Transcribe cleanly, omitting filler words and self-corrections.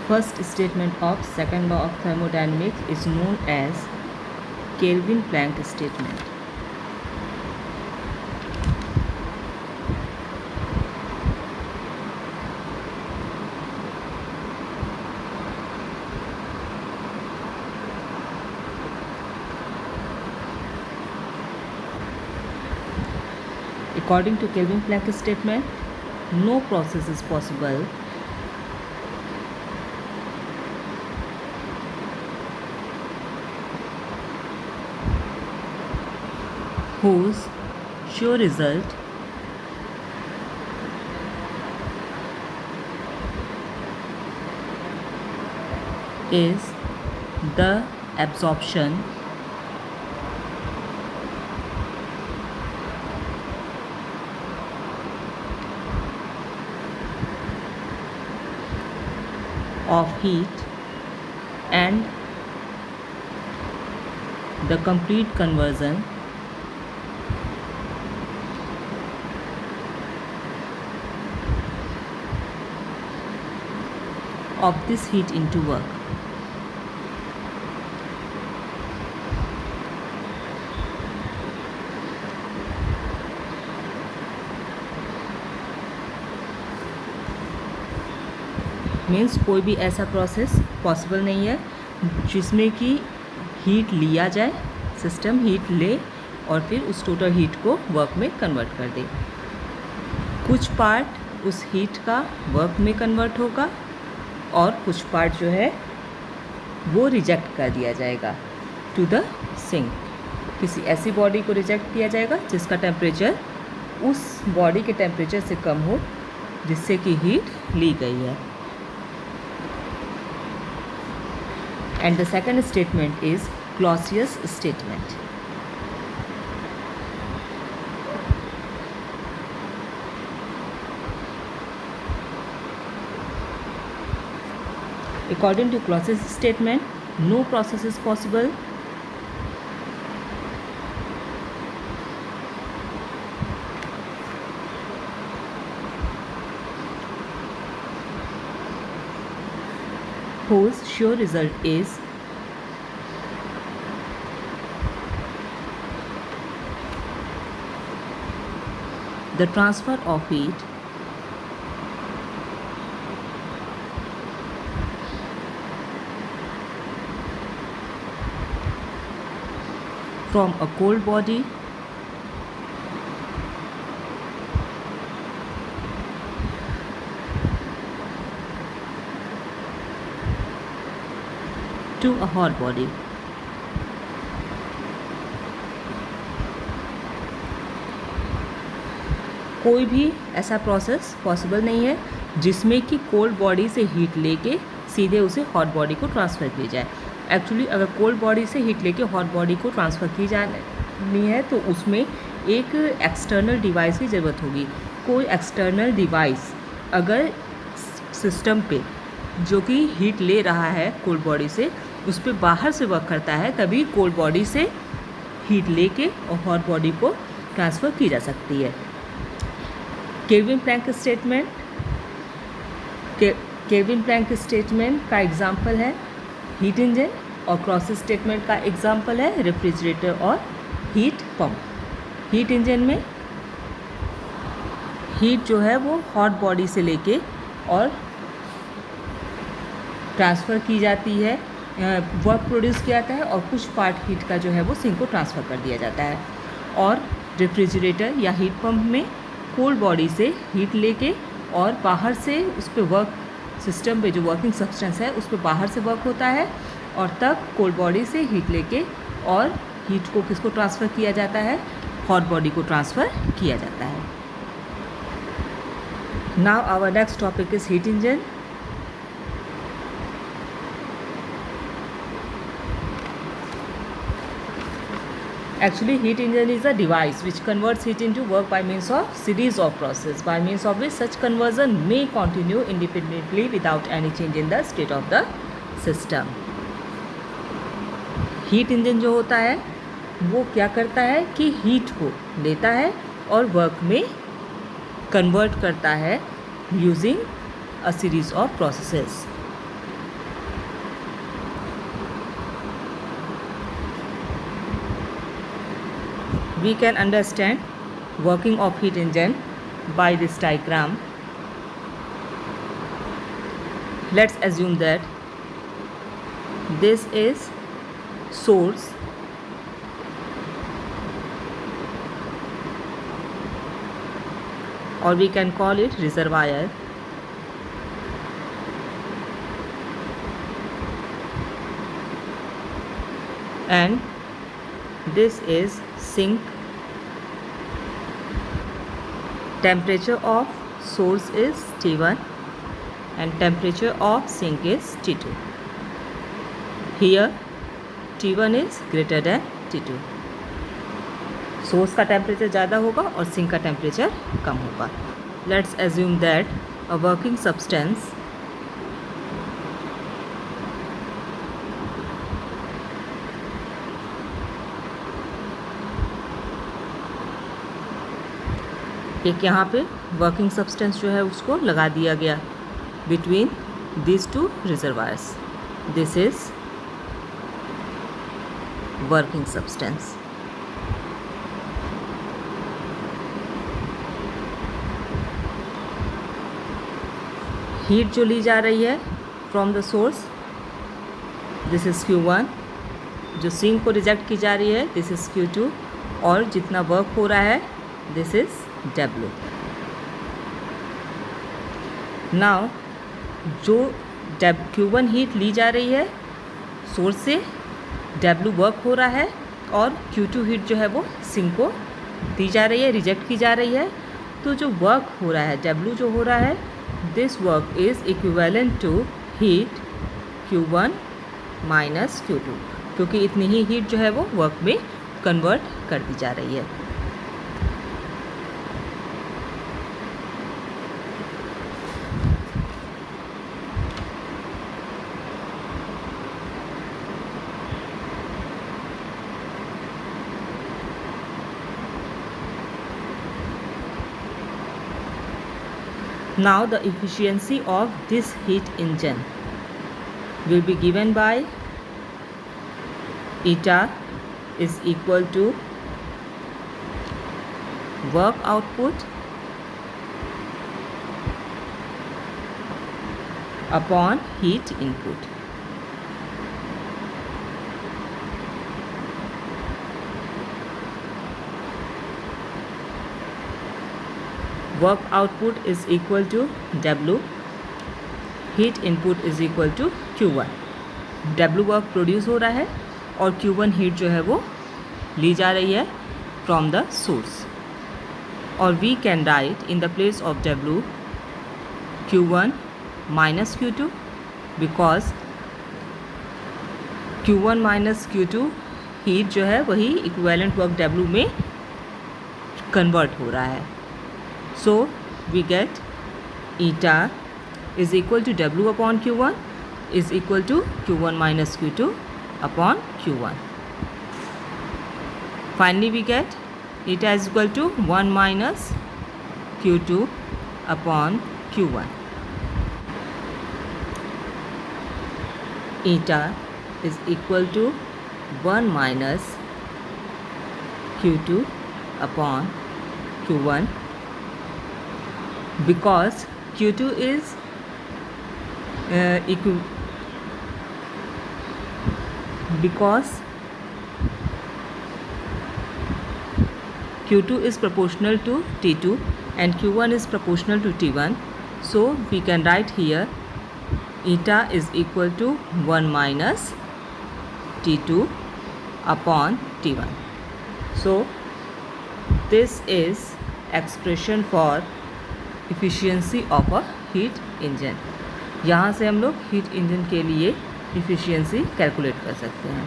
First statement of second law of thermodynamics is known as Kelvin-Planck statement. According to Kelvin-Planck statement, no process is possible whose sure result is the absorption of heat and the complete conversion of this heat into work. Means कोई भी ऐसा process possible नहीं है जिसमें कि heat लिया जाए, system heat ले और फिर उस टोटल हीट को वर्क में कन्वर्ट कर दे। कुछ पार्ट उस हीट का वर्क में कन्वर्ट होगा और कुछ पार्ट जो है वो रिजेक्ट कर दिया जाएगा टू द सिंक। किसी ऐसी बॉडी को रिजेक्ट किया जाएगा जिसका टेम्परेचर उस बॉडी के टेम्परेचर से कम हो जिससे कि हीट ली गई है। And the second statement is Clausius statement. According to Clausius statement, no process is possible whose sure result is the transfer of heat from a cold body to a hot body. कोई भी ऐसा process possible नहीं है जिसमें कि cold body से heat लेके सीधे उसे हॉट बॉडी को ट्रांसफ़र की जाए। एक्चुअली अगर कोल्ड बॉडी से हीट लेके हॉट बॉडी को ट्रांसफ़र की जानी है तो उसमें एक एक्सटर्नल डिवाइस की ज़रूरत होगी। कोई एक्सटर्नल डिवाइस अगर सिस्टम पे जो कि हीट ले रहा है कोल्ड बॉडी से उस पर बाहर से वर्क करता है तभी कोल्ड बॉडी से हीट लेके और हॉट बॉडी को ट्रांसफ़र की जा सकती है। केल्विन-प्लैंक स्टेटमेंट केल्विन-प्लैंक स्टेटमेंट का एग्जांपल है हीट इंजन और क्लॉसियस स्टेटमेंट का एग्जांपल है रेफ्रिजरेटर और हीट पंप। हीट इंजन में हीट जो है वो हॉट बॉडी से लेके और ट्रांसफ़र की जाती है, वर्क प्रोड्यूस किया जाता है और कुछ पार्ट हीट का जो है वो सिंक को ट्रांसफ़र कर दिया जाता है। और रेफ्रिजरेटर या हीट पंप में कोल्ड बॉडी से हीट लेके और बाहर से उस पर वर्क सिस्टम पे जो वर्किंग सब्सटेंस है उस पर बाहर से वर्क होता है और तब कोल्ड बॉडी से हीट लेके और हीट को किसको ट्रांसफ़र किया जाता है, हॉट बॉडी को ट्रांसफ़र किया जाता है। Now our next topic is heat engine. Actually, heat engine is a device which converts heat into work by means of series of process, by means of which such conversion may continue independently without any change in the state of the system. Heat engine जो होता है वो क्या करता है कि heat को लेता है और वर्क में कन्वर्ट करता है using a series of processes. We can understand working of heat engine by this diagram. Let's assume that this is source or we can call it reservoir, and this is sink. Temperature of source is T1 and temperature of sink is T2. Here T1 is greater than T2. Source का temperature ज़्यादा होगा और sink का temperature कम होगा. Let's assume that a working substance एक यहाँ पे working substance जो है उसको लगा दिया गया between this two reservoirs. This is working substance. Heat जो ली जा रही है from the source, this is Q1. जो सिंक को रिजेक्ट की जा रही है, दिस इज़ Q2. और जितना वर्क हो रहा है, दिस इज़ W. नाउ जो Q1 हीट ली जा रही है सोर्स से, W वर्क हो रहा है और Q2 हीट जो है वो सिंक को दी जा रही है, रिजेक्ट की जा रही है. तो जो वर्क हो रहा है, W जो हो रहा है, this work is equivalent to heat Q1 minus Q2, क्योंकि इतनी ही हीट जो है वो वर्क में कन्वर्ट कर दी जा रही है. Now the efficiency of this heat engine will be given by eta is equal to work output upon heat input. Work output is equal to W, heat input is equal to Q1. W work produce हो रहा है और Q1 heat जो है वो ली जा रही है फ्रॉम द सोर्स. और we can write in the place of W Q1 minus Q2, because Q1 minus Q2 heat जो है वही इक्विवेलेंट वर्क W में कन्वर्ट हो रहा है. So we get eta is equal to W upon Q1 is equal to Q1 minus Q2 upon Q1. Finally we get eta is equal to 1 minus Q2 upon Q1. Eta is equal to 1 minus Q2 upon Q1, because Q2 is because Q2 is proportional to T2 and Q1 is proportional to T1. So we can write here eta is equal to 1 minus T2 upon T1. So this is expression for efficiency of a heat engine. यहाँ से हम लोग heat engine के लिए efficiency calculate कर सकते हैं.